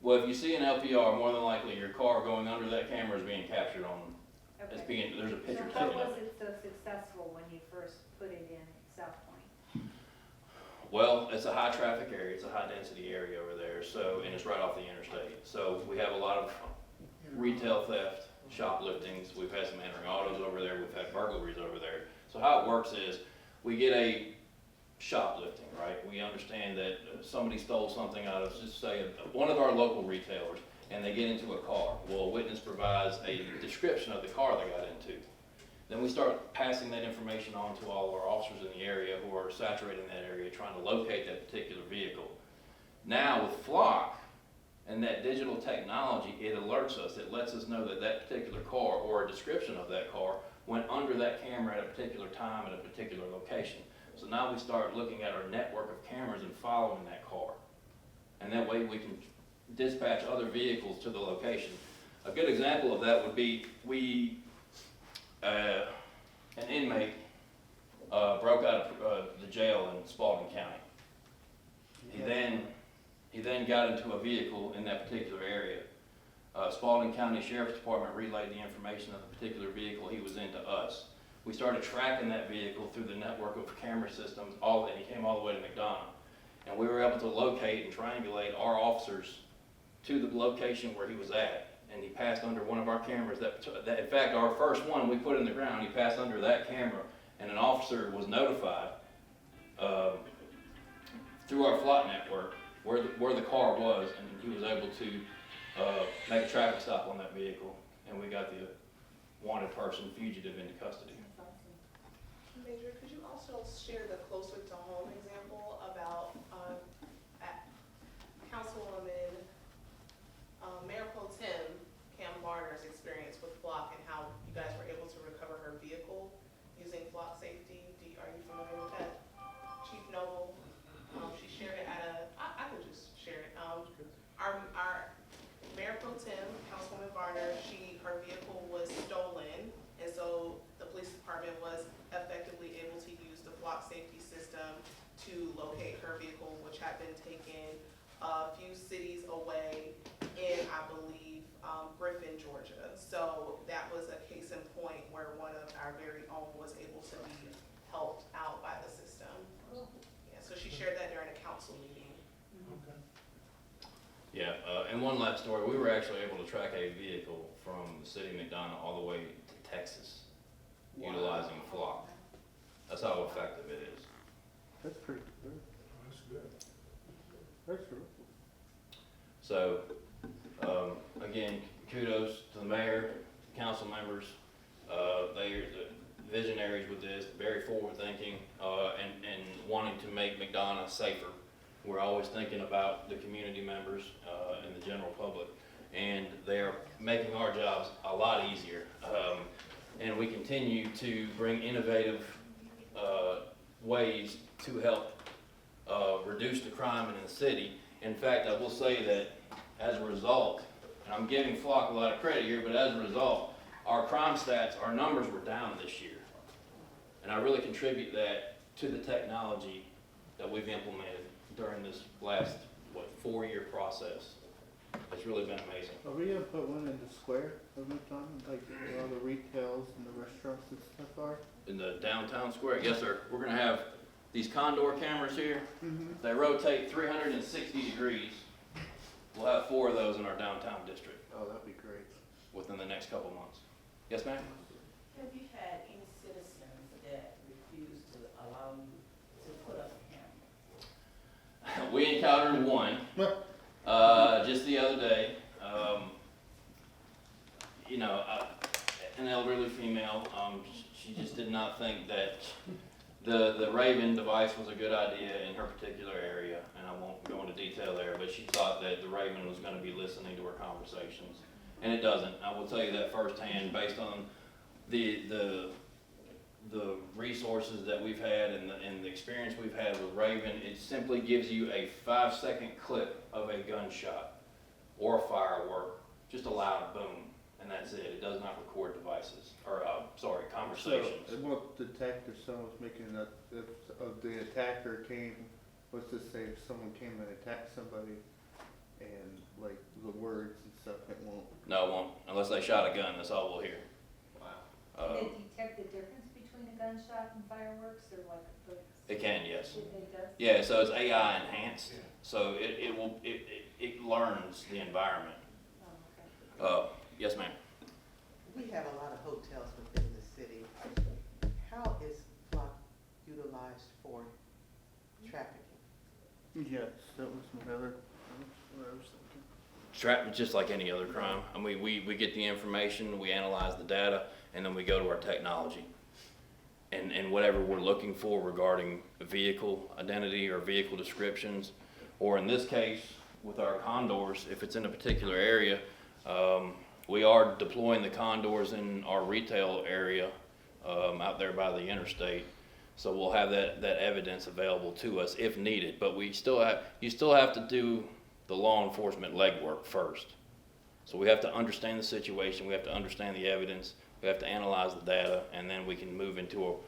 [SPEAKER 15] Well, if you see an LPR, more than likely your car going under that camera is being captured on.
[SPEAKER 9] Okay.
[SPEAKER 15] There's a picture
[SPEAKER 9] So how
[SPEAKER 15] taken of
[SPEAKER 9] was
[SPEAKER 15] it.
[SPEAKER 9] it so successful when you first put it in South Point?
[SPEAKER 15] Well, it's a high traffic area, it's a high density area over there, so, and it's right off the interstate. So we have a lot of retail theft, shopliftings, we've had some entering autos over there, we've had burglaries over there. So how it works is, we get a shoplifting, right? We understand that somebody stole something out of, just say, one of our local retailers, and they get into a car. Well, a witness provides a description of the car they got into. Then we start passing that information on to all of our officers in the area who are saturating that area, trying to locate that particular vehicle. Now with Flock and that digital technology, it alerts us, it lets us know that that particular car or a description of that car went under that camera at a particular time at a particular location. So now we start looking at our network of cameras and following that car. And that way we can dispatch other vehicles to the location. A good example of that would be an inmate broke out of the jail in Spalding County. He then got into a vehicle in that particular area. Spalding County Sheriff's Department relayed the information of the particular vehicle he was in to us. We started tracking that vehicle through the network of camera systems, and he came all the way to McDonough. And we were able to locate and triangulate our officers to the location where he was at. And he passed under one of our cameras that in fact, our first one we put in the ground, he passed under that camera, and an officer was notified through our flock network where the car was, and he was able to make a traffic stop on that vehicle, and we got the wanted person, fugitive, into custody.
[SPEAKER 8] Major, could you also share the closer to home example about Councilwoman Mayor Pro Tem Cam Varner's experience with Flock and how you guys were able to recover her vehicle using Flock safety? Are you familiar with that? Chief Noble, she shared it at I could just share it. Our Mayor Pro Tem, Councilwoman Varner, her vehicle was stolen, and so the police department was effectively able to use the Flock safety system to locate her vehicle, which had been taken a few cities away in, I believe, Griffin, Georgia. So that was a case in point where one of our very own was able to be helped out by the system. Yeah, so she shared
[SPEAKER 15] and one last story, we were actually able to track a vehicle from the city of McDonough all the way to Texas, utilizing flock. That's how effective it is.
[SPEAKER 2] That's pretty good.
[SPEAKER 6] That's good.
[SPEAKER 2] That's true.
[SPEAKER 15] So, again, kudos to the mayor, council members. They're the visionaries with this, very forward-thinking, and wanting to make McDonough safer. We're always thinking about the community members and the general public, and they're making our jobs a lot easier. And we continue to bring innovative ways to help reduce the crime in the city. In fact, I will say that as a result, and I'm giving Flock a lot of credit here, but as a result, our crime stats, our numbers were down this year. And I really contribute that to the technology that we've implemented during this last, 4-year process. It's really been amazing.
[SPEAKER 2] Are we gonna put one in the square of McDonough, like where all the retails and the restaurants and stuff are?
[SPEAKER 15] In the downtown square, yes sir. We're gonna have these condor cameras here. They rotate 360 degrees. We'll have 4 of those in our downtown district.
[SPEAKER 2] Oh, that'd be great.
[SPEAKER 15] Within the next couple months. Yes, ma'am?
[SPEAKER 18] Have you had any citizens that refused to allow you to put up a camera?
[SPEAKER 15] We encountered one just the other day. An elderly female. She just did not think that the Raven device was a good idea in her particular area, and I won't go into detail there, but she thought that the Raven was going to be listening to her conversations, and it doesn't. I will tell you that firsthand, based on the resources that we've had and the experience we've had with Raven. It simply gives you a 5-second clip of a gunshot or a firework, just a loud boom, and that's it. It does not record devices, or conversations.
[SPEAKER 2] So it won't detect if someone's making if the attacker came, what's to say if someone came and attacked somebody and like the words and stuff, it won't.
[SPEAKER 15] No, it won't, unless they shot a gun, that's all we'll hear.
[SPEAKER 9] Can it detect the difference between a gunshot and fireworks, or like?
[SPEAKER 15] It can, yes.
[SPEAKER 9] It does?
[SPEAKER 15] Yeah, so it's AI enhanced, so it learns the environment.
[SPEAKER 9] Oh, okay.
[SPEAKER 15] Yes, ma'am.
[SPEAKER 16] We have a lot of hotels within the city. How is Flock utilized for trafficking?
[SPEAKER 2] Yes, that was what I was thinking.
[SPEAKER 15] Trap just like any other crime. I mean, we get the information, we analyze the data, and then we go to our technology. And whatever we're looking for regarding vehicle identity or vehicle descriptions, or in this case, with our condors, if it's in a particular area, we are deploying the condors in our retail area out there by the interstate. So we'll have that evidence available to us if needed. But you still have to do the law enforcement legwork first. So we have to understand the situation, we have to understand the evidence, we have to analyze the data, and then we can move into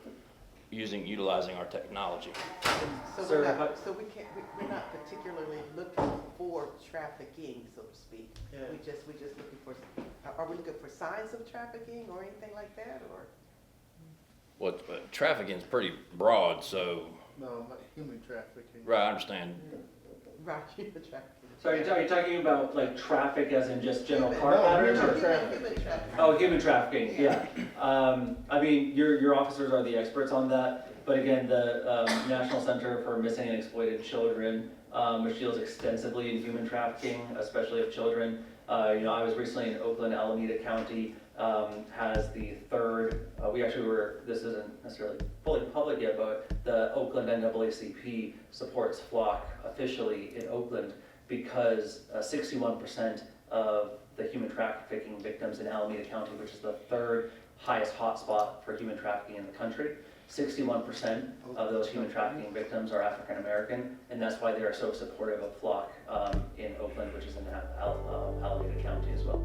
[SPEAKER 15] utilizing our technology.
[SPEAKER 16] So
[SPEAKER 3] Sir,
[SPEAKER 16] we're not particularly looking for trafficking, so to speak.
[SPEAKER 3] Yeah.
[SPEAKER 16] We just looking for, are we looking for signs of trafficking or anything like that, or?
[SPEAKER 15] Well, trafficking is pretty broad, so.
[SPEAKER 2] No, like human trafficking.
[SPEAKER 15] Right, I understand.
[SPEAKER 16] Right, human trafficking.
[SPEAKER 3] So are you talking about like traffic as in just general car
[SPEAKER 2] No,
[SPEAKER 3] patterns?
[SPEAKER 2] human
[SPEAKER 3] Or?
[SPEAKER 2] trafficking.
[SPEAKER 16] Human trafficking.
[SPEAKER 3] Oh, human trafficking, yeah. I mean, your officers are the experts on that, but again, the National Center for Missing and Exploited Children, which deals extensively in human trafficking, especially of children. I was recently in Oakland, Alameda County, has the third, this isn't necessarily fully public yet, but the Oakland NAACP supports Flock officially in Oakland because 61% of the human trafficking victims in Alameda County, which is the third highest hotspot for human trafficking in the country, 61% of those human trafficking victims are African American, and that's why they are so supportive of Flock in Oakland, which is in Alameda County as well.